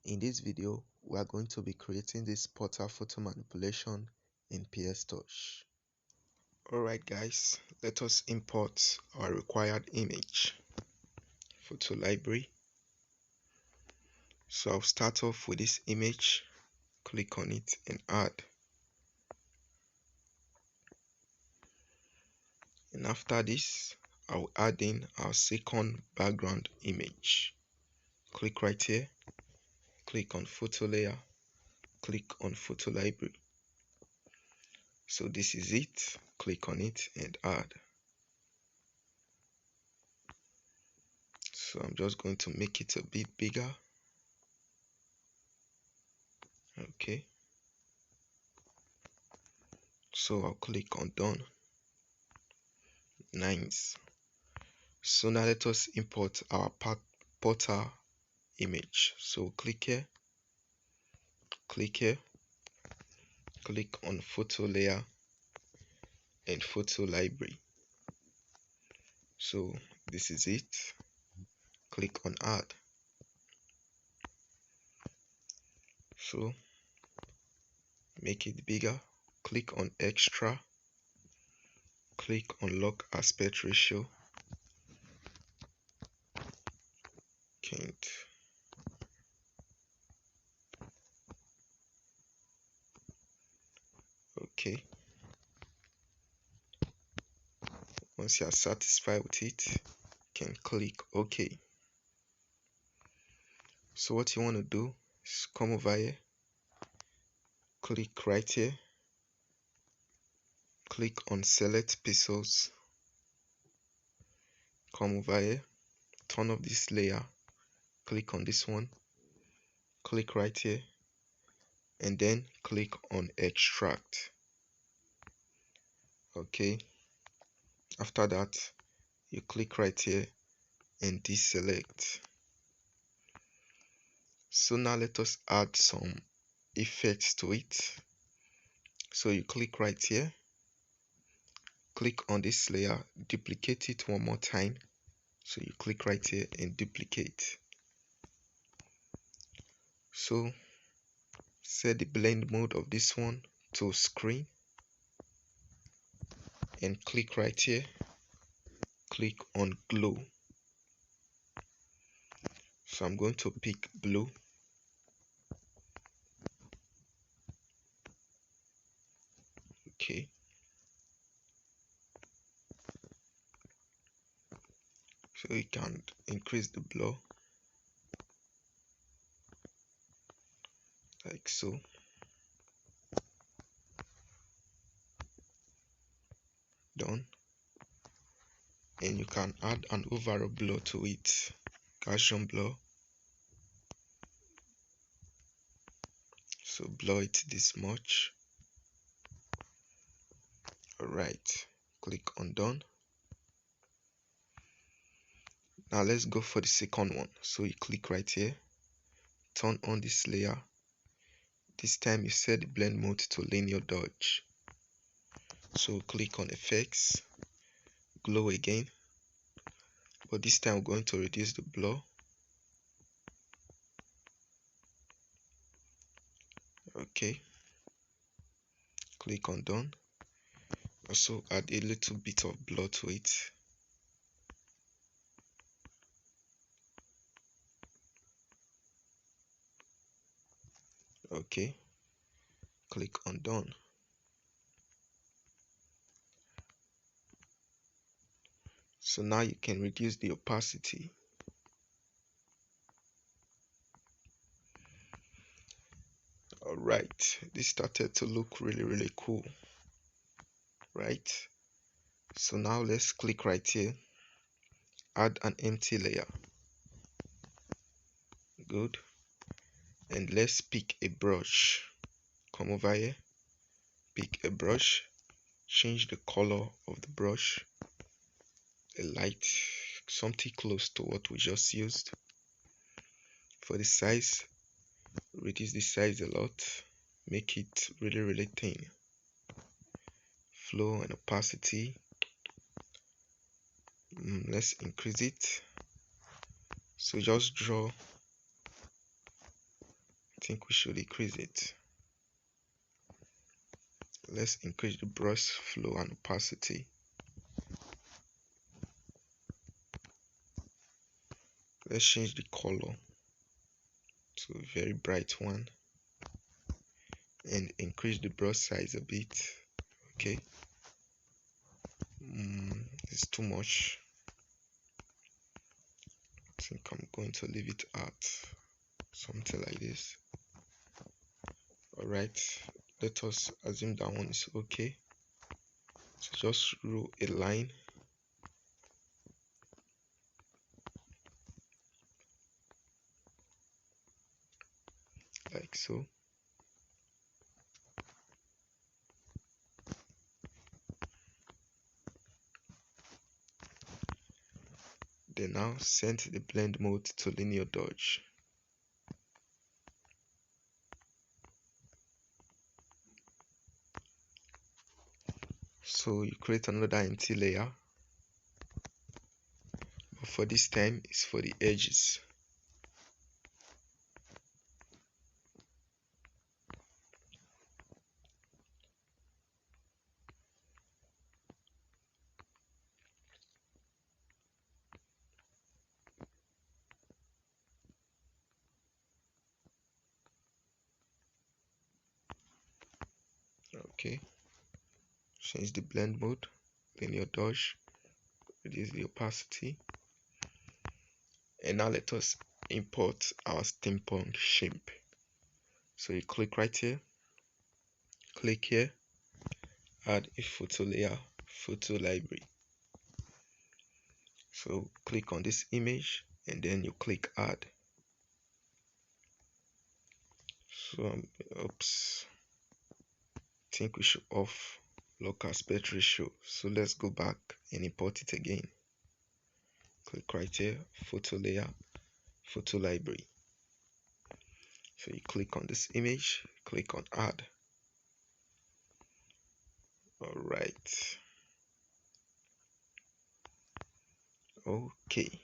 In this video, we are going to be creating this portal photo manipulation in PS Touch. Alright guys, let us import our required image. Photo library. So I'll start off with this image, click on it and add. And after this, I'll add in our second background image. Click right here, click on photo layer, click on photo library. So this is it, click on it and add. So I'm just going to make it a bit bigger. Okay. So I'll click on done. Nice. So now let us import our portal image. So click here, click on photo layer and photo library. So this is it. Click on add. So make it bigger. Click on extra. Click on lock aspect ratio. Can't. Okay. Once you are satisfied with it, you can click OK. So what you want to do is come over here, click right here, click on select pixels, come over here, turn off this layer, click on this one, click right here, and then click on extract. Okay, after that you click right here and deselect. So now let us add some effects to it. So you click right here, click on this layer, duplicate it one more time. So you click right here and duplicate. So set the blend mode of this one to screen and click right here, click on glow. So I'm going to pick blue. Okay. So you can increase the blur like so. Done. And you can add an overall blur to it. Gaussian blur. So blur it this much. Alright. Click on done. Now let's go for the second one. So you click right here, turn on this layer. This time you set the blend mode to linear dodge. So click on effects, glow again, but this time we're going to reduce the blur. Okay, click on done. Also add a little bit of blur to it. Okay, click on done. So now you can reduce the opacity. Alright, this started to look really cool, right? So now let's click right here, add an empty layer. Good. And let's pick a brush. Come over here, pick a brush, change the color of the brush, a light, something close to what we just used. For the size, reduce the size a lot, make it really thin. Flow and opacity, let's increase it. So just draw think we should increase it. Let's increase the brush flow and opacity. Let's change the color to a very bright one and increase the brush size a bit. Okay, it's too much. I think I'm going to leave it at something like this. Alright, let us assume that one is okay. So just draw a line like so. Then now set the blend mode to linear dodge. So you create another empty layer, but for this time it's for the edges. Okay, change the blend mode, linear dodge, reduce the opacity, and now let us import our steampunk ship. So you click right here, click here, add a photo layer, photo library. So click on this image and then you click add. So oops, I think we should off lock aspect ratio. So let's go back and import it again. Click right here, photo layer, photo library. So you click on this image, click on add. Alright. Okay.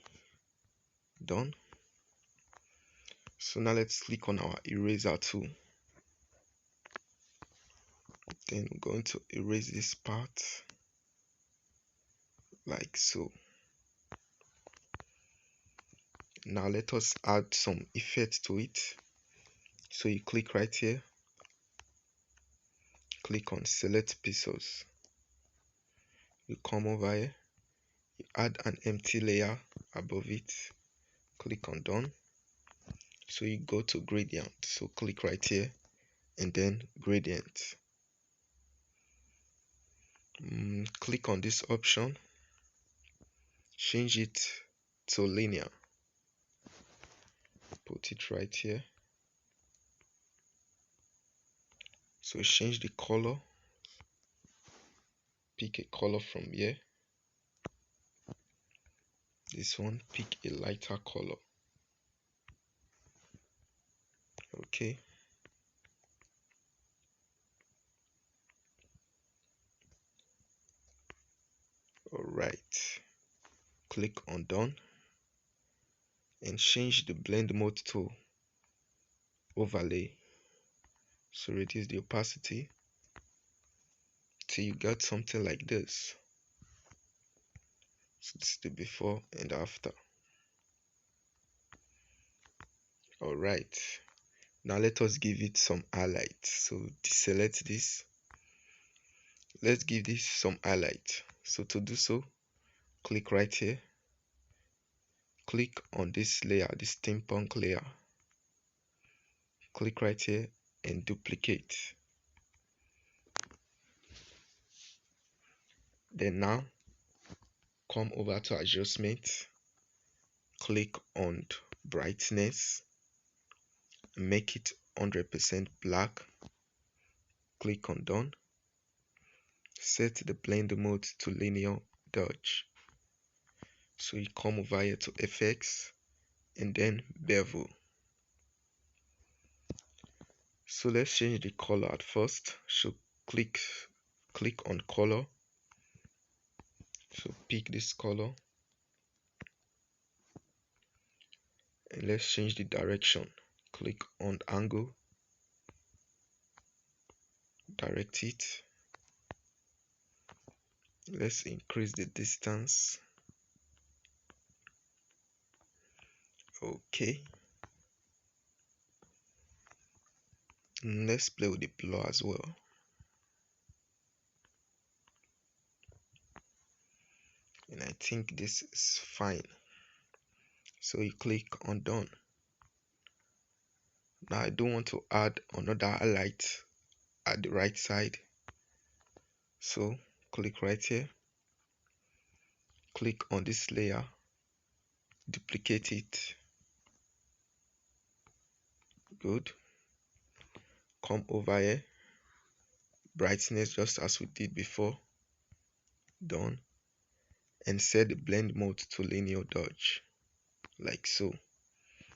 Done. So now let's click on our eraser tool. Then we're going to erase this part like so. Now let us add some effect to it. So you click right here, click on select pixels. You come over here, you add an empty layer above it, click on done. So you go to gradient, so click right here and then gradient. Click on this option, change it to linear, put it right here. So change the color, pick a color from here. This one, pick a lighter color. Okay. Alright. Click on done and change the blend mode to overlay. So reduce the opacity till you get something like this. So this is the before and after. Alright. Now let us give it some highlight. So deselect this. Let's give this some highlight. So to do so, click right here. Click on this layer, this steampunk layer. Click right here and duplicate. Then now come over to adjustment, click on brightness, make it 100% black, click on done, set the blend mode to linear dodge. So you come over here to effects and then bevel. So let's change the color at first. So click on color. So pick this color and let's change the direction. click on angle, direct it. Let's increase the distance. Okay. Let's play with the blur as well. And I think this is fine. So you click on done. Now I don't want to add another highlight at the right side. So click right here. Click on this layer. Duplicate it. Good. Come over here. Brightness just as we did before. Done. And set the blend mode to linear dodge. Like so.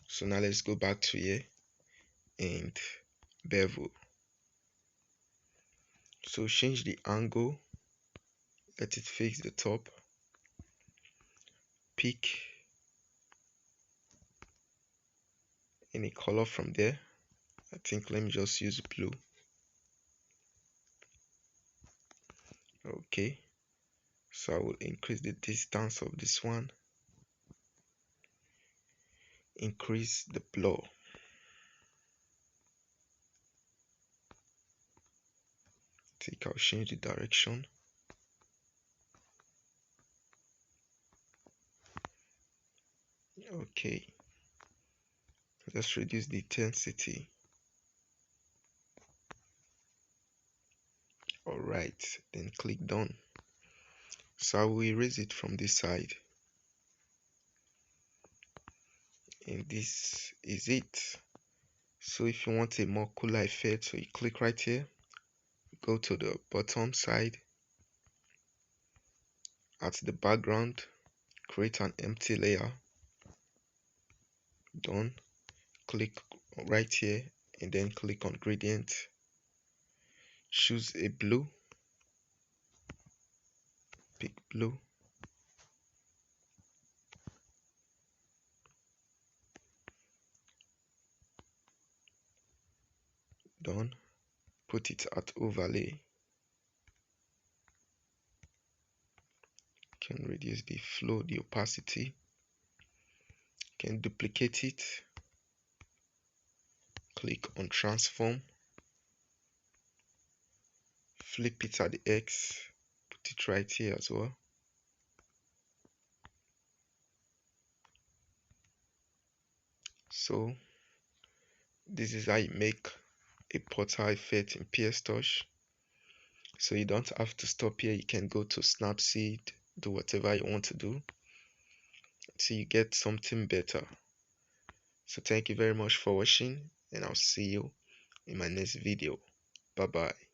So now let's go back to here and bevel. So change the angle, let it face the top, pick any color from there. I think let me just use blue. Okay, so I will increase the distance of this one, increase the blur. I'll change the direction. Okay, let's reduce the intensity. Alright, then click done. So I will erase it from this side. And this is it. So if you want a more cooler effect, so you click right here, go to the bottom side, at the background, create an empty layer. Done. Click right here and then click on gradient. Choose a blue. Pick blue. Done. Put it at overlay. Can reduce the flow, the opacity. Can duplicate it. Click on transform. Flip it at the X. Put it right here as well. So this is how you make a portal effect in PS Touch. So you don't have to stop here. You can go to Snapseed, do whatever you want to do till you get something better. So thank you very much for watching, and I'll see you in my next video. Bye bye.